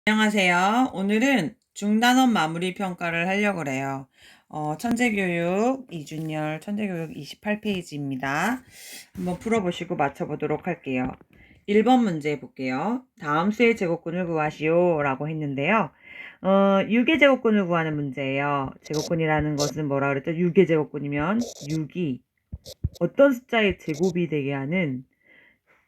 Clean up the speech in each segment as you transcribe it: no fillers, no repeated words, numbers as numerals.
안녕하세요. 오늘은 중단원 마무리 평가를 하려고 그래요. 천재교육 이준열 천재교육 28페이지입니다. 한번 풀어보시고 맞춰보도록 할게요. 1번 문제 볼게요. 다음 수의 제곱근을 구하시오 라고 했는데요. 6의 제곱근을 구하는 문제예요. 제곱근이라는 것은 뭐라 그랬죠? 6의 제곱근이면 6이 어떤 숫자의 제곱이 되게 하는,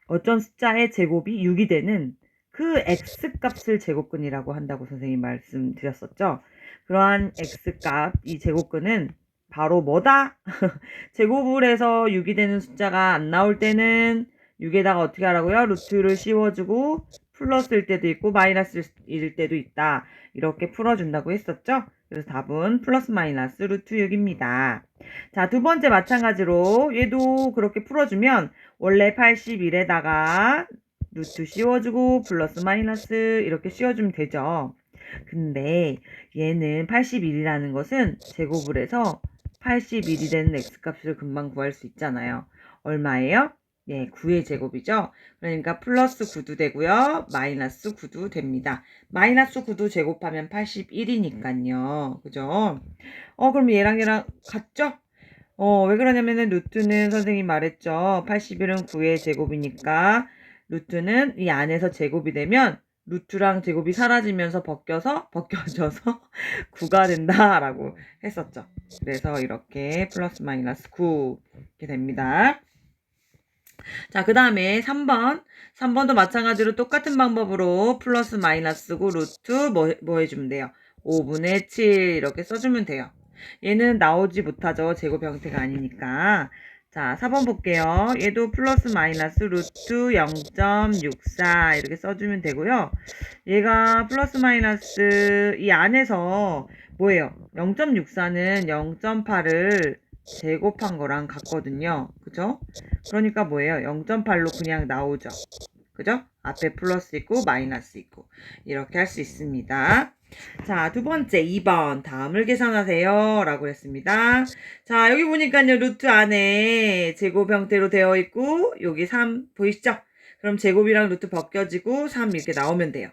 어떤 숫자의 제곱이 6이 되는 그 x값을 제곱근이라고 한다고 선생님이 말씀드렸었죠. 그러한 x값, 이 제곱근은 바로 뭐다? 제곱을 해서 6이 되는 숫자가 안 나올 때는 6에다가 어떻게 하라고요? 루트를 씌워주고 플러스일 때도 있고 마이너스일 때도 있다. 이렇게 풀어준다고 했었죠. 그래서 답은 플러스 마이너스 루트 6입니다. 자, 두 번째 마찬가지로 얘도 그렇게 풀어주면 원래 81에다가 루트 씌워주고 플러스 마이너스 이렇게 씌워주면 되죠. 근데 얘는 81이라는 것은 제곱을 해서 81이 되는 x값을 금방 구할 수 있잖아요. 얼마예요? 예, 9의 제곱이죠. 그러니까 플러스 9도 되고요. 마이너스 9도 됩니다. 마이너스 9도 제곱하면 81이니까요. 그죠? 그럼 얘랑 같죠? 왜 그러냐면은 루트는 선생님이 말했죠. 81은 9의 제곱이니까 루트는 이 안에서 제곱이 되면 루트랑 제곱이 사라지면서 벗겨져서 9가 된다라고 했었죠. 그래서 이렇게 플러스 마이너스 9 이렇게 됩니다. 자, 그 다음에 3번. 3번도 마찬가지로 똑같은 방법으로 플러스 마이너스고 루트 뭐 해주면 돼요? 5분의 7 이렇게 써주면 돼요. 얘는 나오지 못하죠. 제곱 형태가 아니니까. 자, 4번 볼게요. 얘도 플러스 마이너스 루트 0.64 이렇게 써주면 되고요. 얘가 플러스 마이너스 이 안에서 뭐예요? 0.64는 0.8을 제곱한 거랑 같거든요. 그죠? 그러니까 뭐예요? 0.8로 그냥 나오죠. 그죠? 앞에 플러스 있고 마이너스 있고 이렇게 할 수 있습니다. 자, 두 번째 2번 다음을 계산하세요 라고 했습니다. 자, 여기 보니까요 루트 안에 제곱 형태로 되어 있고 여기 3 보이시죠? 그럼 제곱이랑 루트 벗겨지고 3 이렇게 나오면 돼요.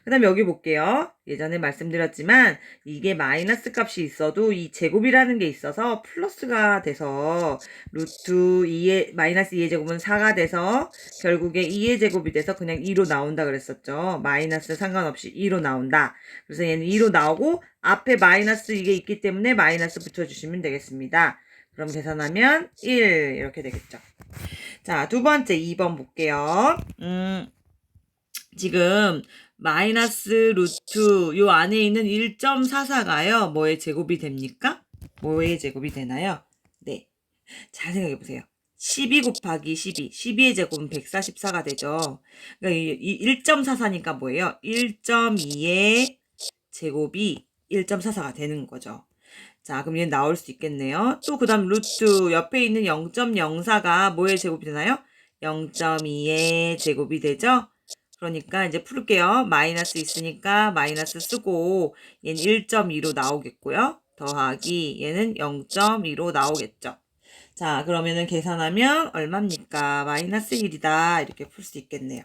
그 다음에 여기 볼게요. 예전에 말씀드렸지만 이게 마이너스 값이 있어도 이 제곱이라는 게 있어서 플러스가 돼서 루트 2의 마이너스 2의 제곱은 4가 돼서 결국에 2의 제곱이 돼서 그냥 2로 나온다 그랬었죠. 마이너스 상관없이 2로 나온다. 그래서 얘는 2로 나오고 앞에 마이너스 이게 있기 때문에 마이너스 붙여주시면 되겠습니다. 그럼 계산하면 1 이렇게 되겠죠. 자, 두 번째 2번 볼게요. 지금 마이너스 루트 요 안에 있는 1.44가요. 뭐의 제곱이 됩니까? 뭐의 제곱이 되나요? 네. 잘 생각해 보세요. 12 곱하기 12. 12의 제곱은 144가 되죠. 그러니까 이 1.44니까 뭐예요? 1.2의 제곱이 1.44가 되는 거죠. 자, 그럼 얘는 나올 수 있겠네요. 또 그 다음 루트 옆에 있는 0.04가 뭐의 제곱이 되나요? 0.2의 제곱이 되죠? 그러니까 이제 풀게요. 마이너스 있으니까 마이너스 쓰고 얘는 1.2로 나오겠고요. 더하기 얘는 0.2로 나오겠죠. 자, 그러면은 계산하면 얼마입니까? 마이너스 1이다. 이렇게 풀 수 있겠네요.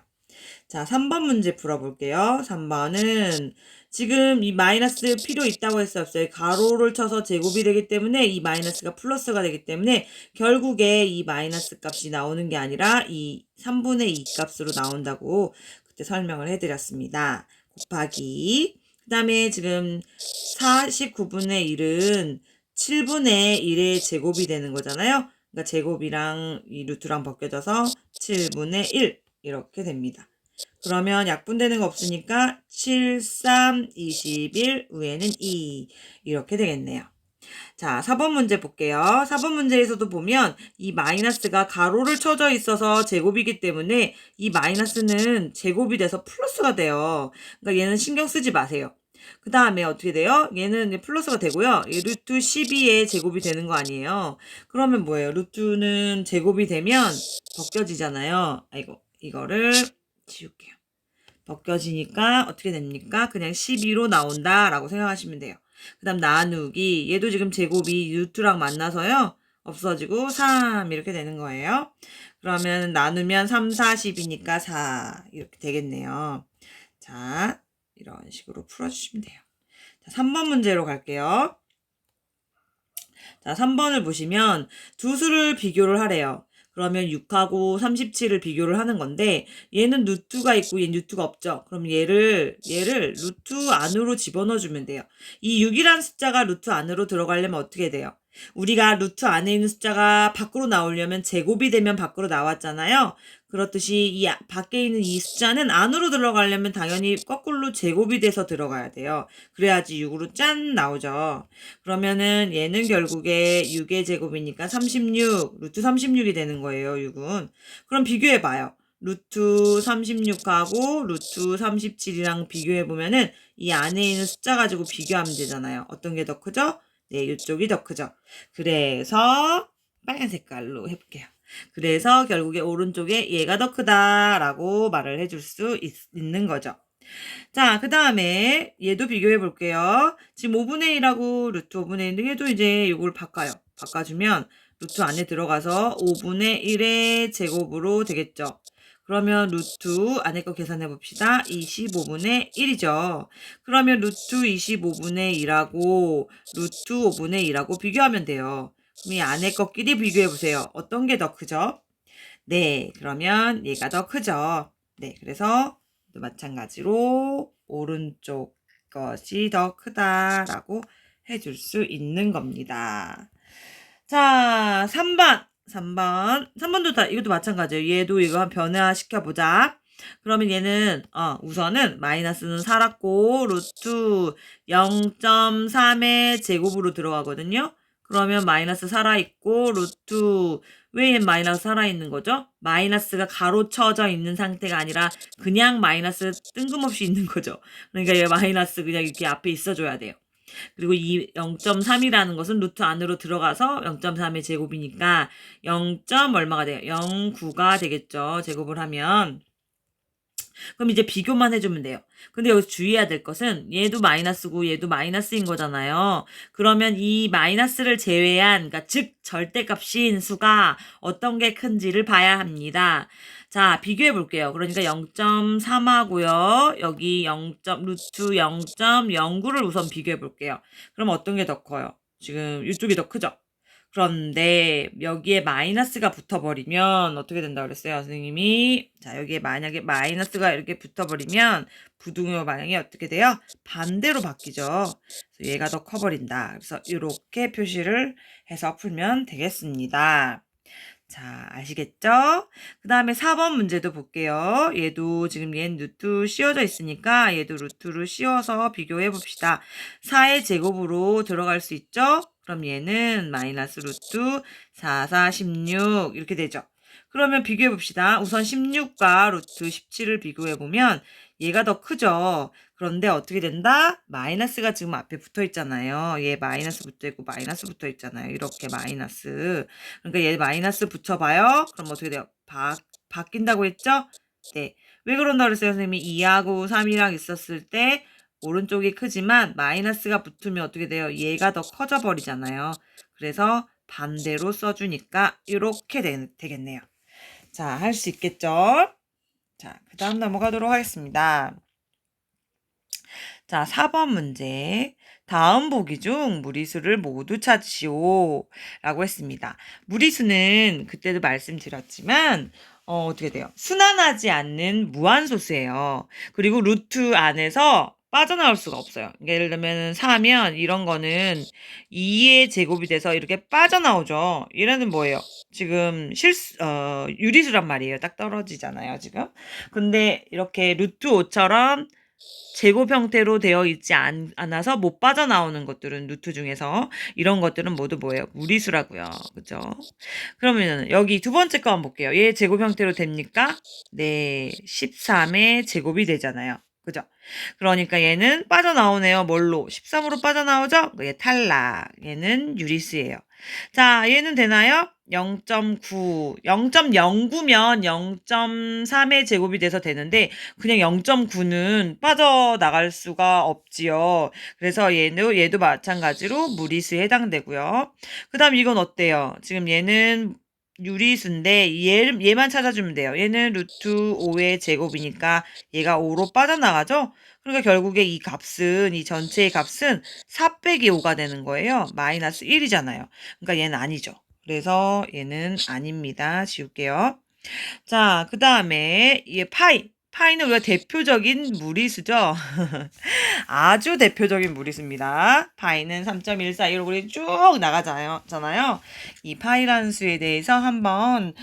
자, 3번 문제 풀어볼게요. 3번은 지금 이 마이너스 필요 있다고 했었어요. 가로를 쳐서 제곱이 되기 때문에 이 마이너스가 플러스가 되기 때문에 결국에 이 마이너스 값이 나오는 게 아니라 이 3분의 2 값으로 나온다고 그때 설명을 해드렸습니다. 곱하기 그 다음에 지금 49분의 1은 7분의 1의 제곱이 되는 거잖아요. 그러니까 제곱이랑 이 루트랑 벗겨져서 7분의 1 이렇게 됩니다. 그러면 약분되는 거 없으니까 7, 3, 21, 위에는 2 이렇게 되겠네요. 자, 4번 문제 볼게요. 4번 문제에서도 보면 이 마이너스가 가로를 쳐져 있어서 제곱이기 때문에 이 마이너스는 제곱이 돼서 플러스가 돼요. 그러니까 얘는 신경 쓰지 마세요. 그 다음에 어떻게 돼요? 얘는 플러스가 되고요. 이 루트 12의 제곱이 되는 거 아니에요. 그러면 뭐예요? 루트는 제곱이 되면 벗겨지잖아요. 아이고, 이거를 지울게요. 벗겨지니까 어떻게 됩니까? 그냥 12로 나온다라고 생각하시면 돼요. 그 다음 나누기 얘도 지금 제곱이 루트랑 만나서요. 없어지고 3 이렇게 되는 거예요. 그러면 나누면 3, 4, 10이니까 4 이렇게 되겠네요. 자, 이런 식으로 풀어주시면 돼요. 자, 3번 문제로 갈게요. 자, 3번을 보시면 두 수를 비교를 하래요. 그러면 6하고 37을 비교를 하는 건데 얘는 루트가 있고 얘는 루트가 없죠. 그럼 얘를 루트 안으로 집어넣어 주면 돼요. 이 6이라는 숫자가 루트 안으로 들어가려면 어떻게 돼요? 우리가 루트 안에 있는 숫자가 밖으로 나오려면 제곱이 되면 밖으로 나왔잖아요. 그렇듯이 이 밖에 있는 이 숫자는 안으로 들어가려면 당연히 거꾸로 제곱이 돼서 들어가야 돼요. 그래야지 6으로 짠 나오죠. 그러면은 얘는 결국에 6의 제곱이니까 36, 루트 36이 되는 거예요, 6은. 그럼 비교해봐요. 루트 36하고 루트 37이랑 비교해보면은 이 안에 있는 숫자 가지고 비교하면 되잖아요. 어떤 게 더 크죠? 네, 이쪽이 더 크죠. 그래서 빨간 색깔로 해볼게요. 그래서 결국에 오른쪽에 얘가 더 크다라고 말을 해줄 수 있는 거죠. 자, 그 다음에 얘도 비교해 볼게요. 지금 5분의 1하고 루트 5분의 1, 얘도 이제 이걸 바꿔요. 바꿔주면 루트 안에 들어가서 5분의 1의 제곱으로 되겠죠. 그러면 루트 안에 거 계산해 봅시다. 25분의 1이죠. 그러면 루트 25분의 1하고 루트 5분의 1하고 비교하면 돼요. 그럼 이 안에 거끼리 비교해 보세요. 어떤 게 더 크죠? 네, 그러면 얘가 더 크죠. 네, 그래서 마찬가지로 오른쪽 것이 더 크다라고 해줄 수 있는 겁니다. 자, 3번도 이것도 마찬가지예요. 얘도 이거 한 변화시켜보자. 그러면 얘는 우선은 마이너스는 살았고 루트 0.3의 제곱으로 들어가거든요. 그러면 마이너스 살아있고 루트 왜 마이너스 살아있는 거죠? 마이너스가 가로쳐져 있는 상태가 아니라 그냥 마이너스 뜬금없이 있는 거죠. 그러니까 얘 마이너스 그냥 이렇게 앞에 있어줘야 돼요. 그리고 이 0.3이라는 것은 루트 안으로 들어가서 0.3의 제곱이니까 0. 얼마가 돼요? 0.9가 되겠죠. 제곱을 하면. 그럼 이제 비교만 해주면 돼요. 근데 여기서 주의해야 될 것은 얘도 마이너스고 얘도 마이너스인 거잖아요. 그러면 이 마이너스를 제외한, 그러니까 즉 절대값인 수가 어떤 게 큰지를 봐야 합니다. 자, 비교해 볼게요. 그러니까 0.3하고요. 여기 루트 0.09를 우선 비교해 볼게요. 그럼 어떤 게 더 커요? 지금 이쪽이 더 크죠? 그런데 여기에 마이너스가 붙어버리면 어떻게 된다 그랬어요, 선생님이? 자, 여기에 만약에 마이너스가 이렇게 붙어버리면 부등호 방향이 어떻게 돼요? 반대로 바뀌죠. 그래서 얘가 더 커버린다. 그래서 이렇게 표시를 해서 풀면 되겠습니다. 자, 아시겠죠? 그 다음에 4번 문제도 볼게요. 얘도 지금 얘는 루트 씌워져 있으니까 얘도 루트를 씌워서 비교해 봅시다. 4의 제곱으로 들어갈 수 있죠? 그럼 얘는 마이너스 루트 4, 4, 16 이렇게 되죠. 그러면 비교해 봅시다. 우선 16과 루트 17을 비교해 보면 얘가 더 크죠. 그런데 어떻게 된다? 마이너스가 지금 앞에 붙어 있잖아요. 얘 마이너스 붙어 있고 마이너스 붙어 있잖아요. 이렇게 마이너스. 그러니까 얘 마이너스 붙여봐요. 그럼 어떻게 돼요? 바뀐다고 했죠? 네. 왜 그런다 그랬어요, 선생님이? 2하고 3이랑 있었을 때 오른쪽이 크지만 마이너스가 붙으면 어떻게 돼요? 얘가 더 커져 버리잖아요. 그래서 반대로 써주니까 이렇게 되겠네요. 자, 할 수 있겠죠? 자, 그 다음 넘어가도록 하겠습니다. 자, 4번 문제. 다음 보기 중 무리수를 모두 찾으시오. 라고 했습니다. 무리수는 그때도 말씀드렸지만, 어떻게 돼요? 순환하지 않는 무한소수예요. 그리고 루트 안에서 빠져나올 수가 없어요. 예를 들면 4면 이런 거는 2의 제곱이 돼서 이렇게 빠져나오죠. 얘는 뭐예요? 지금 유리수란 말이에요. 딱 떨어지잖아요, 지금. 근데 이렇게 루트 5처럼 제곱 형태로 되어 있지 않아서 못 빠져나오는 것들은 루트 중에서 이런 것들은 모두 뭐예요? 무리수라고요. 그죠? 그러면 여기 두 번째 거 한번 볼게요. 얘 제곱 형태로 됩니까? 네, 13의 제곱이 되잖아요. 그죠? 그러니까 얘는 빠져나오네요. 뭘로? 13으로 빠져나오죠? 얘 탈락. 얘는 유리수예요. 자, 얘는 되나요? 0.9, 0.09면 0.3의 제곱이 돼서 되는데 그냥 0.9는 빠져나갈 수가 없지요. 그래서 얘도 마찬가지로 무리수에 해당되고요. 그 다음 이건 어때요? 지금 얘는 유리수인데 얘만 찾아주면 돼요. 얘는 루트 5의 제곱이니까 얘가 5로 빠져나가죠? 그러니까 결국에 이 값은 이 전체의 값은 4 빼기 5가 되는 거예요. 마이너스 1이잖아요. 그러니까 얘는 아니죠. 그래서 얘는 아닙니다. 지울게요. 자, 그 다음에 얘 파이. 파이는 우리가 대표적인 무리수죠. 아주 대표적인 무리수입니다. 파이는 3.14 이러고 쭉 나가잖아요. 이 파이라는 수에 대해서 한번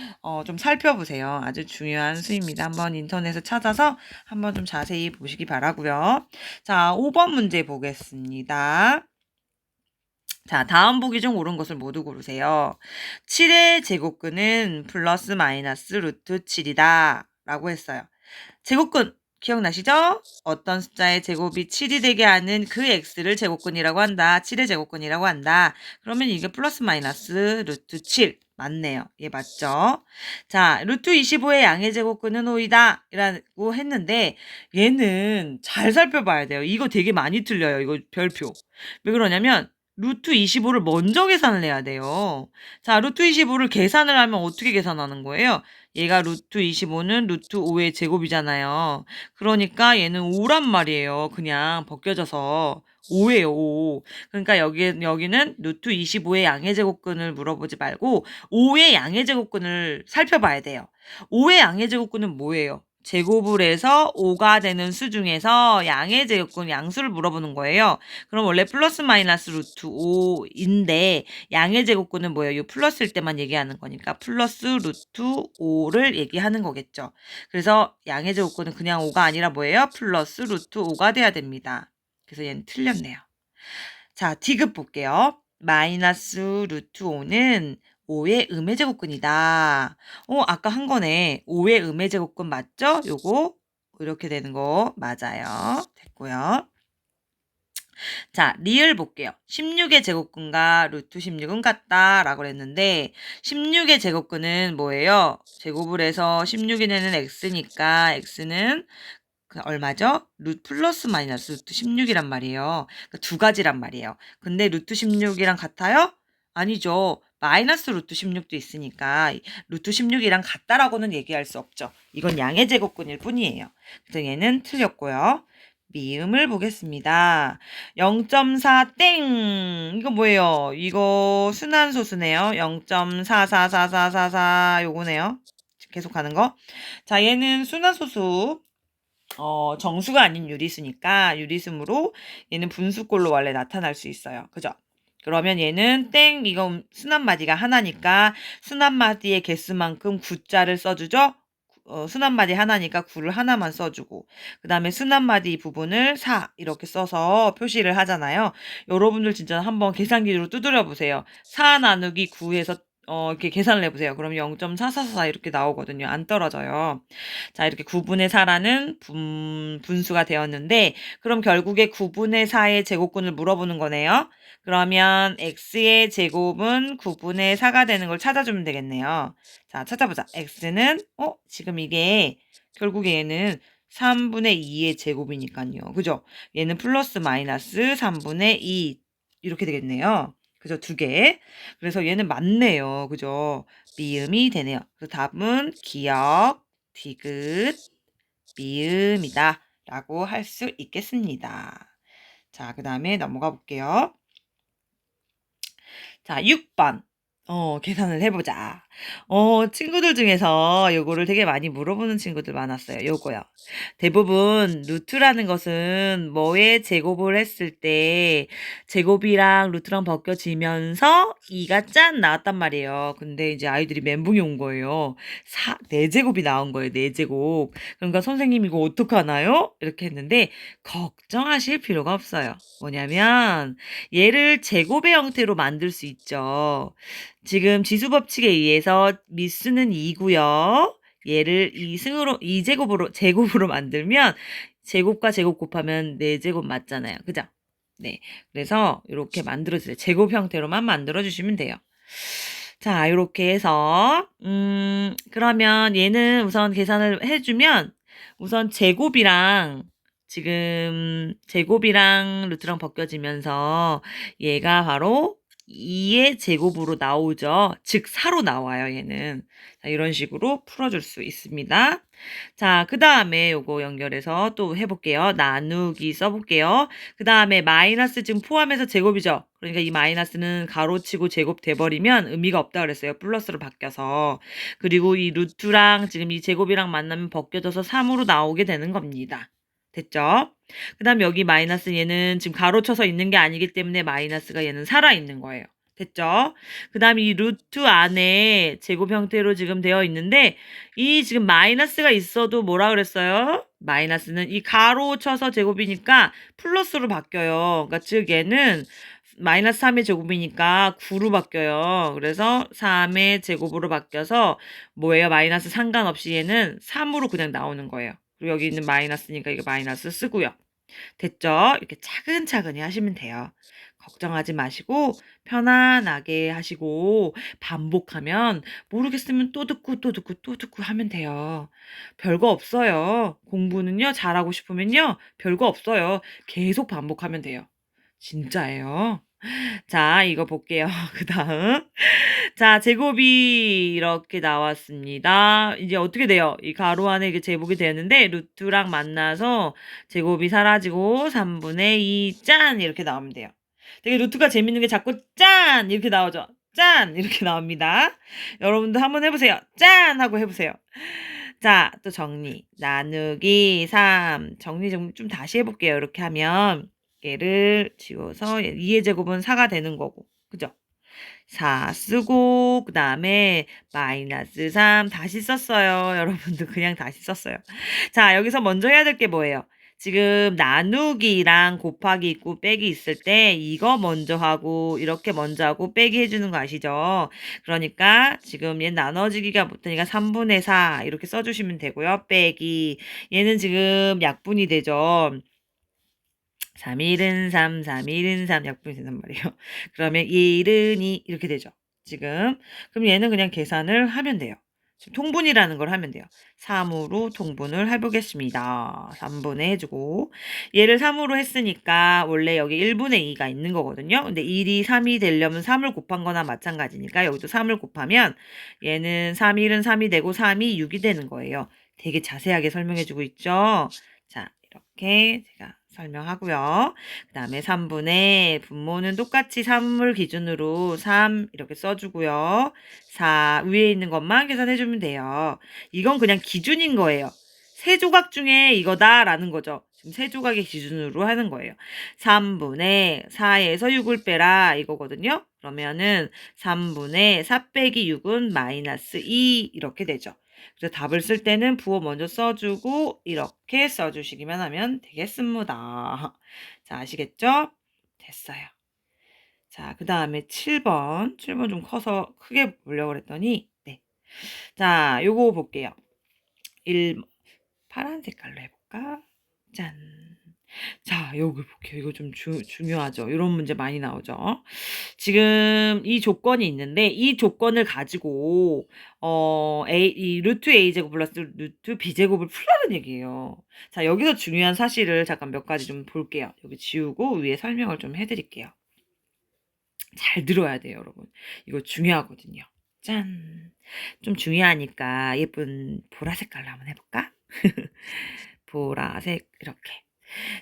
좀 살펴보세요. 아주 중요한 수입니다. 한번 인터넷에 찾아서 한번 좀 자세히 보시기 바라고요. 자, 5번 문제 보겠습니다. 자, 다음 보기 중 옳은 것을 모두 고르세요. 7의 제곱근은 플러스 마이너스 루트 7이다 라고 했어요. 제곱근 기억나시죠? 어떤 숫자의 제곱이 7이 되게 하는 그 x를 제곱근이라고 한다. 7의 제곱근이라고 한다. 그러면 이게 플러스 마이너스 루트 7 맞네요. 예, 맞죠? 자, 루트 25의 양의 제곱근은 5이다 라고 했는데 얘는 잘 살펴봐야 돼요. 이거 되게 많이 틀려요. 이거 별표. 왜 그러냐면 루트 25를 먼저 계산을 해야 돼요. 자, 루트 25를 계산을 하면 어떻게 계산하는 거예요? 얘가 루트 25는 루트 5의 제곱이잖아요. 그러니까 얘는 5란 말이에요. 그냥 벗겨져서 5예요, 5. 그러니까 여기는 루트 25의 양의 제곱근을 물어보지 말고 5의 양의 제곱근을 살펴봐야 돼요. 5의 양의 제곱근은 뭐예요? 제곱을 해서 5가 되는 수 중에서 양의 제곱근 양수를 물어보는 거예요. 그럼 원래 플러스 마이너스 루트 5인데 양의 제곱근은 뭐예요? 이 플러스일 때만 얘기하는 거니까 플러스 루트 5를 얘기하는 거겠죠. 그래서 양의 제곱근은 그냥 5가 아니라 뭐예요? 플러스 루트 5가 돼야 됩니다. 그래서 얘는 틀렸네요. 자, 디귿 볼게요. 마이너스 루트 5는 5의 음의 제곱근이다. 아까 한 거네. 5의 음의 제곱근 맞죠? 요거 이렇게 되는 거 맞아요. 됐고요. 자, 리을 볼게요. 16의 제곱근과 루트 16은 같다라고 그랬는데 16의 제곱근은 뭐예요? 제곱을 해서 16이 되는 x니까 x는 얼마죠? 루트 플러스 마이너스 루트 16이란 말이에요. 그러니까 두 가지란 말이에요. 근데 루트 16이랑 같아요? 아니죠. 마이너스 루트 16도 있으니까 루트 16이랑 같다라고는 얘기할 수 없죠. 이건 양의 제곱근일 뿐이에요. 그래서 얘는 틀렸고요. 미음을 보겠습니다. 0.4 땡! 이거 뭐예요? 이거 순환소수네요. 0.444444 요거네요. 계속 가는 거. 자, 얘는 순환소수. 정수가 아닌 유리수니까 유리수므로 얘는 분수꼴로 원래 나타날 수 있어요. 그죠? 그러면 얘는 땡, 이거 순환마디가 하나니까 순환마디의 개수만큼 9자를 써주죠? 순환마디 하나니까 9를 하나만 써주고 그 다음에 순환마디 부분을 4 이렇게 써서 표시를 하잖아요. 여러분들 진짜 한번 계산기로 두드려 보세요. 4 나누기 9에서 이렇게 계산을 해보세요. 그럼 0.444 이렇게 나오거든요. 안 떨어져요. 자, 이렇게 9분의 4라는 분수가 되었는데, 그럼 결국에 9분의 4의 제곱근을 물어보는 거네요. 그러면 x의 제곱은 9분의 4가 되는 걸 찾아주면 되겠네요. 자, 찾아보자. x는, 지금 이게, 결국에 얘는 3분의 2의 제곱이니까요. 그죠? 얘는 플러스 마이너스 3분의 2. 이렇게 되겠네요. 그죠? 두 개. 그래서 얘는 맞네요. 그죠? 미음이 되네요. 그래서 답은 기역, 디귿, 미음이다. 라고 할 수 있겠습니다. 자, 그 다음에 넘어가 볼게요. 자, 6번. 계산을 해보자. 친구들 중에서 요거를 되게 많이 물어보는 친구들 많았어요. 요거요. 대부분 루트라는 것은 뭐의 제곱을 했을 때 제곱이랑 루트랑 벗겨지면서 2가 짠 나왔단 말이에요. 근데 이제 아이들이 멘붕이 온 거예요. 4제곱이 나온 거예요. 4제곱. 그러니까 선생님 이거 어떡하나요? 이렇게 했는데 걱정하실 필요가 없어요. 뭐냐면 얘를 제곱의 형태로 만들 수 있죠. 지금 지수법칙에 의해서 미수는 2고요. 얘를 2제곱으로 만들면 제곱과 제곱 곱하면 4제곱 맞잖아요. 그죠? 네. 그래서 이렇게 만들어주세요. 제곱 형태로만 만들어주시면 돼요. 자, 이렇게 해서 그러면 얘는 우선 계산을 해주면 우선 제곱이랑 지금 제곱이랑 루트랑 벗겨지면서 얘가 바로 2의 제곱으로 나오죠. 즉 4로 나와요, 얘는. 자, 이런 식으로 풀어줄 수 있습니다. 자, 그 다음에 요거 연결해서 또 해볼게요. 나누기 써볼게요. 그 다음에 마이너스 지금 포함해서 제곱이죠. 그러니까 이 마이너스는 가로치고 제곱 돼버리면 의미가 없다 그랬어요. 플러스로 바뀌어서. 그리고 이 루트랑 지금 이 제곱이랑 만나면 벗겨져서 3으로 나오게 되는 겁니다. 됐죠? 그 다음 여기 마이너스 얘는 지금 가로쳐서 있는 게 아니기 때문에 마이너스가 얘는 살아있는 거예요. 됐죠? 그 다음 이 루트 안에 제곱 형태로 지금 되어 있는데 이 지금 마이너스가 있어도 뭐라 그랬어요? 마이너스는 이 가로쳐서 제곱이니까 플러스로 바뀌어요. 그러니까 즉 얘는 마이너스 3의 제곱이니까 9로 바뀌어요. 그래서 3의 제곱으로 바뀌어서 뭐예요? 마이너스 상관없이 얘는 3으로 그냥 나오는 거예요. 그리고 여기 있는 마이너스니까 이거 마이너스 쓰고요. 됐죠? 이렇게 차근차근히 하시면 돼요. 걱정하지 마시고 편안하게 하시고 반복하면 모르겠으면 또 듣고 또 듣고 또 듣고 하면 돼요. 별거 없어요. 공부는요, 잘하고 싶으면요, 별거 없어요. 계속 반복하면 돼요. 진짜예요. 자, 이거 볼게요. 그 다음. 자, 제곱이 이렇게 나왔습니다. 이제 어떻게 돼요? 이 가로 안에 이게 제곱이 되었는데 루트랑 만나서 제곱이 사라지고 3분의 2 짠! 이렇게 나오면 돼요. 되게 루트가 재밌는 게 자꾸 짠! 이렇게 나오죠. 짠! 이렇게 나옵니다. 여러분도 한번 해보세요. 짠! 하고 해보세요. 자, 또 정리. 나누기 3. 정리 좀 다시 해볼게요. 이렇게 하면 얘를 지워서 2의 제곱은 4가 되는 거고. 그죠? 4 쓰고 그 다음에 마이너스 3 다시 썼어요. 여러분들 그냥 다시 썼어요. 자, 여기서 먼저 해야 될 게 뭐예요? 지금 나누기랑 곱하기 있고 빼기 있을 때 이거 먼저 하고 이렇게 먼저 하고 빼기 해주는 거 아시죠? 그러니까 지금 얘 나눠지기가 못하니까 3분의 4 이렇게 써주시면 되고요. 빼기 얘는 지금 약분이 되죠. 3일은 3, 3일은 3 약분이 된단 말이에요. 그러면 1은 2 이렇게 되죠. 지금. 그럼 얘는 그냥 계산을 하면 돼요. 지금 통분이라는 걸 하면 돼요. 3으로 통분을 해보겠습니다. 3분의 해주고 얘를 3으로 했으니까 원래 여기 1분의 2가 있는 거거든요. 근데 1이 3이 되려면 3을 곱한 거나 마찬가지니까 여기도 3을 곱하면 얘는 3일은 3이 되고 3이 6이 되는 거예요. 되게 자세하게 설명해주고 있죠. 자, 이렇게 제가 설명하고요. 그 다음에 3분의 분모는 똑같이 3을 기준으로 3 이렇게 써주고요. 4 위에 있는 것만 계산해주면 돼요. 이건 그냥 기준인 거예요. 세 조각 중에 이거다라는 거죠. 지금 세 조각의 기준으로 하는 거예요. 3분의 4에서 6을 빼라 이거거든요. 그러면은 3분의 4 빼기 6은 마이너스 2 이렇게 되죠. 그래서 답을 쓸 때는 부호 먼저 써주고 이렇게 써주시기만 하면 되겠습니다. 자, 아시겠죠? 됐어요. 자, 그 다음에 7번. 7번 좀 커서 크게 보려고 그랬더니 네. 자, 요거 볼게요. 1 파란 색깔로 해볼까? 짠. 자, 여기 볼게요. 이거 좀 중요하죠. 이런 문제 많이 나오죠. 지금 이 조건이 있는데 이 조건을 가지고 이 루트 a제곱 플러스 루트 b제곱을 풀라는 얘기예요. 자, 여기서 중요한 사실을 잠깐 몇 가지 좀 볼게요. 여기 지우고 위에 설명을 좀 해드릴게요. 잘 들어야 돼요, 여러분. 이거 중요하거든요. 짠. 좀 중요하니까 예쁜 보라색 깔로 한번 해볼까? 보라색 이렇게.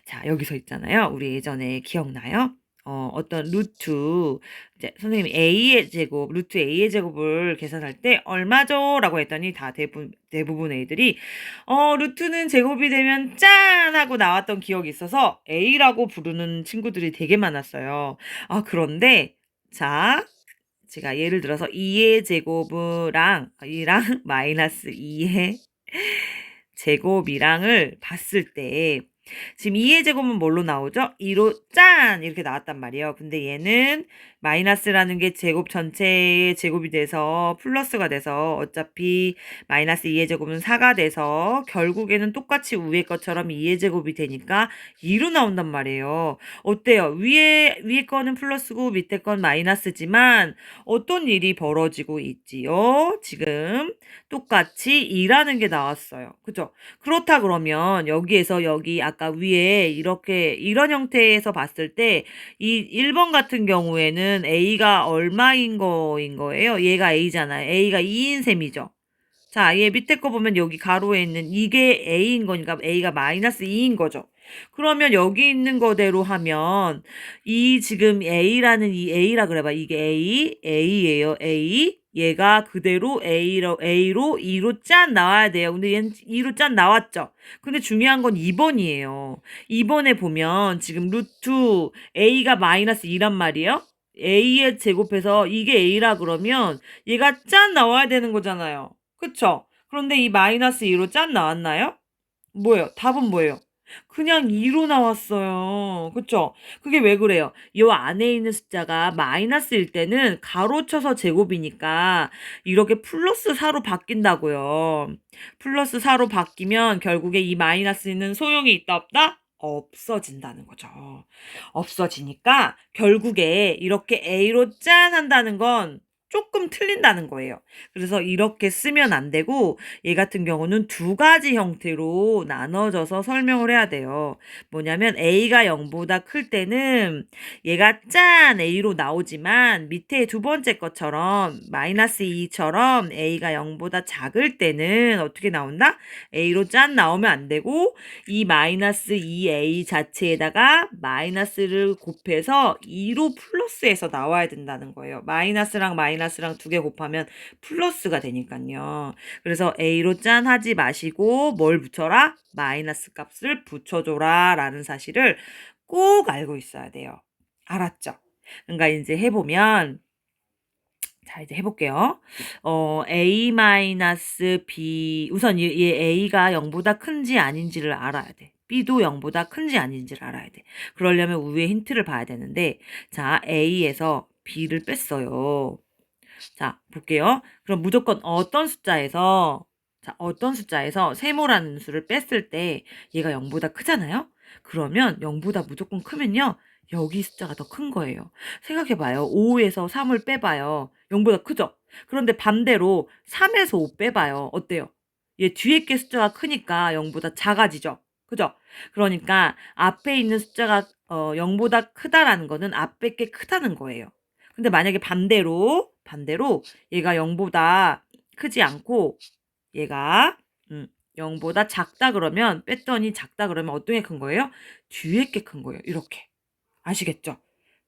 자, 여기서 있잖아요. 우리 예전에 기억나요? 어떤 루트, 이제 선생님이 a의 제곱, 루트 a의 제곱을 계산할 때 얼마죠? 라고 했더니 다 대부분 애들이, 루트는 제곱이 되면 짠! 하고 나왔던 기억이 있어서 a라고 부르는 친구들이 되게 많았어요. 아, 그런데, 자, 제가 예를 들어서 2의 제곱이랑, 이랑 마이너스 2의 제곱이랑을 봤을 때, 지금 2의 제곱은 뭘로 나오죠? 2로 짠! 이렇게 나왔단 말이에요. 근데 얘는 마이너스라는 게 제곱 전체의 제곱이 돼서 플러스가 돼서 어차피 마이너스 2의 제곱은 4가 돼서 결국에는 똑같이 위에 것처럼 2의 제곱이 되니까 2로 나온단 말이에요. 어때요? 위에 거는 플러스고 밑에 건 마이너스지만 어떤 일이 벌어지고 있지요? 지금 똑같이 2라는 게 나왔어요. 그죠? 그렇다 그러면 여기에서 여기 아까 아까 위에 이렇게 이런 형태에서 봤을 때 이 1번 같은 경우에는 A가 얼마인 거예요? 얘가 A잖아요. A가 2인 셈이죠. 자, 얘 밑에 거 보면 여기 가로에 있는 이게 A인 거니까 A가 마이너스 2인 거죠. 그러면 여기 있는 거대로 하면 이 지금 A라는 이 A라 그래봐. 이게 A예요. A. 얘가 그대로 A로 2로 짠 나와야 돼요. 근데 얘는 2로 짠 나왔죠. 근데 중요한 건 2번이에요. 2번에 보면 지금 루트 A가 마이너스 2란 말이에요. A에 제곱해서 이게 A라 그러면 얘가 짠 나와야 되는 거잖아요. 그쵸? 그런데 이 마이너스 2로 짠 나왔나요? 뭐예요? 답은 뭐예요? 그냥 2로 나왔어요. 그쵸? 그게 왜 그래요? 이 안에 있는 숫자가 마이너스일 때는 가로 쳐서 제곱이니까 이렇게 플러스 4로 바뀐다고요. 플러스 4로 바뀌면 결국에 이 마이너스는 소용이 있다 없다? 없어진다는 거죠. 없어지니까 결국에 이렇게 A로 짠 한다는 건 조금 틀린다는 거예요. 그래서 이렇게 쓰면 안 되고 얘 같은 경우는 두 가지 형태로 나눠져서 설명을 해야 돼요. 뭐냐면 A가 0보다 클 때는 얘가 짠 A로 나오지만 밑에 두 번째 것처럼 마이너스 2처럼 A가 0보다 작을 때는 어떻게 나온다? A로 짠 나오면 안 되고 이 마이너스 2A 자체에다가 마이너스를 곱해서 2로 플러스해서 나와야 된다는 거예요. 마이너스랑 두 개 곱하면 플러스가 되니까요. 그래서 A로 짠 하지 마시고 뭘 붙여라? 마이너스 값을 붙여줘라 라는 사실을 꼭 알고 있어야 돼요. 알았죠? 그러니까 이제 해보면 자, 이제 해볼게요. A-B, 우선 얘 A가 0보다 큰지 아닌지를 알아야 돼. B도 0보다 큰지 아닌지를 알아야 돼. 그러려면 위에 힌트를 봐야 되는데, 자, A에서 B를 뺐어요. 자, 볼게요. 그럼 무조건 어떤 숫자에서 세모라는 수를 뺐을 때 얘가 0보다 크잖아요? 그러면 0보다 무조건 크면요. 여기 숫자가 더 큰 거예요. 생각해봐요. 5에서 3을 빼봐요. 0보다 크죠? 그런데 반대로 3에서 5 빼봐요. 어때요? 얘 뒤에 게 숫자가 크니까 0보다 작아지죠? 그죠? 그러니까 앞에 있는 숫자가 0보다 크다라는 거는 앞에 게 크다는 거예요. 근데 만약에 반대로 얘가 0보다 크지 않고 얘가 0보다 작다 그러면 뺐더니 작다 그러면 어떤 게 큰 거예요? 뒤에 게 큰 거예요. 이렇게. 아시겠죠?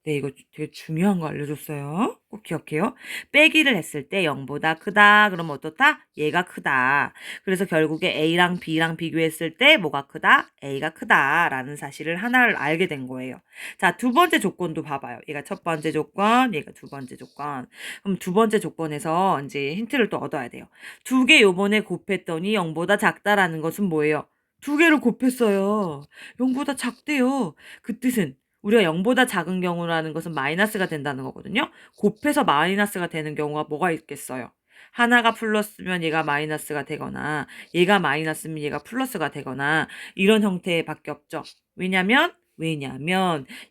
네, 이거 되게 중요한 거 알려줬어요. 꼭 기억해요. 빼기를 했을 때 0보다 크다. 그러면 어떻다? 얘가 크다. 그래서 결국에 A랑 B랑 비교했을 때 뭐가 크다? A가 크다라는 사실을 하나를 알게 된 거예요. 자, 두 번째 조건도 봐봐요. 얘가 첫 번째 조건, 얘가 두 번째 조건. 그럼 두 번째 조건에서 이제 힌트를 또 얻어야 돼요. 두 개 요번에 곱했더니 0보다 작다라는 것은 뭐예요? 두 개를 곱했어요. 0보다 작대요. 그 뜻은 우리가 0보다 작은 경우라는 것은 마이너스가 된다는 거거든요. 곱해서 마이너스가 되는 경우가 뭐가 있겠어요? 하나가 플러스면 얘가 마이너스가 되거나 얘가 마이너스면 얘가 플러스가 되거나 이런 형태밖에 없죠. 왜냐면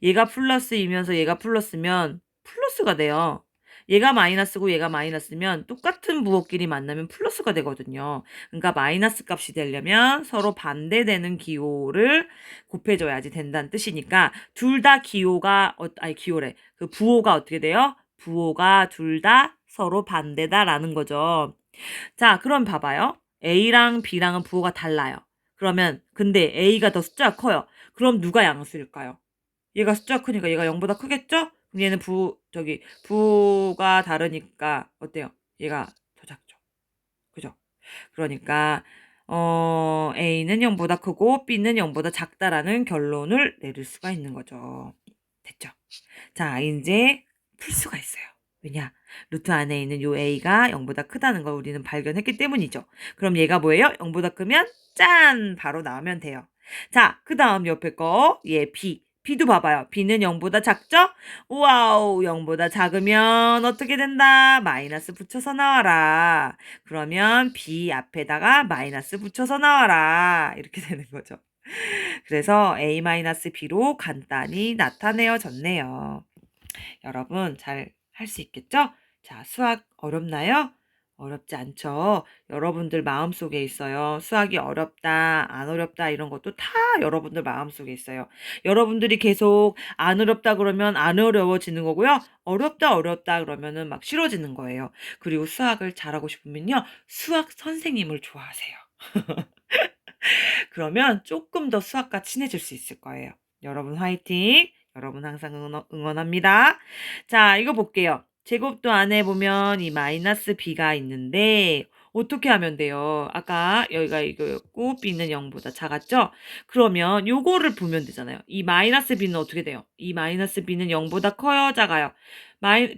얘가 플러스이면서 얘가 플러스면 플러스가 돼요. 얘가 마이너스고 얘가 마이너스면 똑같은 부호끼리 만나면 플러스가 되거든요. 그러니까 마이너스 값이 되려면 서로 반대되는 기호를 곱해줘야지 된다는 뜻이니까 둘 다 기호래. 그 부호가 어떻게 돼요? 부호가 둘 다 서로 반대다라는 거죠. 자, 그럼 봐봐요. A랑 B랑은 부호가 달라요. 그러면 근데 A가 더 숫자가 커요. 그럼 누가 양수일까요? 얘가 숫자가 크니까 얘가 0보다 크겠죠? 그럼 얘는 부호가 다르니까 어때요? 얘가 더 작죠. 그죠? 그러니까 A는 0보다 크고 B는 0보다 작다라는 결론을 내릴 수가 있는 거죠. 됐죠? 자, 이제 풀 수가 있어요. 왜냐? 루트 안에 있는 요 A가 0보다 크다는 걸 우리는 발견했기 때문이죠. 그럼 얘가 뭐예요? 0보다 크면 짠! 바로 나오면 돼요. 자, 그 다음 옆에 거, 얘 B. B도 봐봐요. B는 0보다 작죠? 와우, 0보다 작으면 어떻게 된다? 마이너스 붙여서 나와라. 그러면 B 앞에다가 마이너스 붙여서 나와라. 이렇게 되는 거죠. 그래서 A-B로 간단히 나타내어졌네요. 여러분 잘 할 수 있겠죠? 자, 수학 어렵나요? 어렵지 않죠? 여러분들 마음속에 있어요. 수학이 어렵다, 안 어렵다 이런 것도 다 여러분들 마음속에 있어요. 여러분들이 계속 안 어렵다 그러면 안 어려워지는 거고요. 어렵다, 어렵다 그러면은 막 싫어지는 거예요. 그리고 수학을 잘하고 싶으면요. 수학 선생님을 좋아하세요. 그러면 조금 더 수학과 친해질 수 있을 거예요. 여러분 화이팅! 여러분 항상 응원합니다. 자, 이거 볼게요. 제곱도 안에 보면 이 마이너스 b가 있는데 어떻게 하면 돼요? 아까 여기가 이거였고 b는 0보다 작았죠? 그러면 요거를 보면 되잖아요. 이 마이너스 b는 어떻게 돼요? 이 마이너스 b는 0보다 커요? 작아요?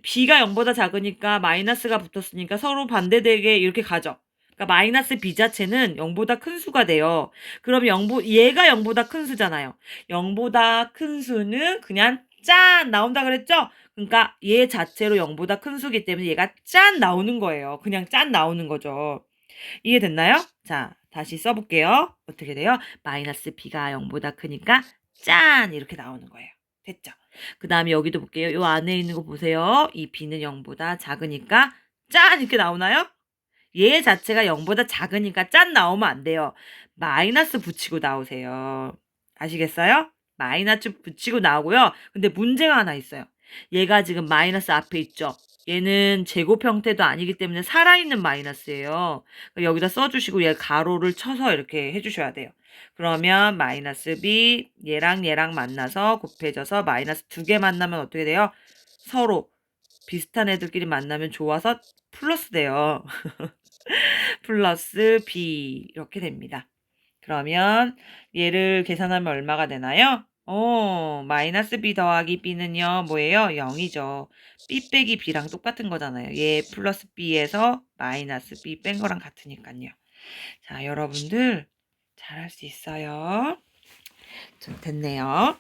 b가 0보다 작으니까 마이너스가 붙었으니까 서로 반대되게 이렇게 가죠. 그러니까 마이너스 b 자체는 0보다 큰 수가 돼요. 그럼 얘가 0보다 큰 수잖아요. 0보다 큰 수는 그냥 짠 나온다 그랬죠? 그러니까 얘 자체로 0보다 큰 수기 때문에 얘가 짠 나오는 거예요. 그냥 짠 나오는 거죠. 이해됐나요? 자, 다시 써볼게요. 어떻게 돼요? 마이너스 b가 0보다 크니까 짠 이렇게 나오는 거예요. 됐죠? 그 다음에 여기도 볼게요. 요 안에 있는 거 보세요. 이 b는 0보다 작으니까 짠 이렇게 나오나요? 얘 자체가 0보다 작으니까 짠 나오면 안 돼요. 마이너스 붙이고 나오세요. 아시겠어요? 마이너스 붙이고 나오고요. 근데 문제가 하나 있어요. 얘가 지금 마이너스 앞에 있죠? 얘는 제곱 형태도 아니기 때문에 살아있는 마이너스예요. 여기다 써주시고 얘 가로를 쳐서 이렇게 해주셔야 돼요. 그러면 마이너스 b 얘랑 만나서 곱해져서 마이너스 2개 만나면 어떻게 돼요? 서로 비슷한 애들끼리 만나면 좋아서 플러스 돼요. 플러스 b 이렇게 됩니다. 그러면 얘를 계산하면 얼마가 되나요? 마이너스 b 더하기 b는요, 뭐예요? 0이죠. b 빼기 b랑 똑같은 거잖아요. 얘 플러스 b에서 마이너스 b 뺀 거랑 같으니까요. 자, 여러분들 잘할 수 있어요. 좀 됐네요.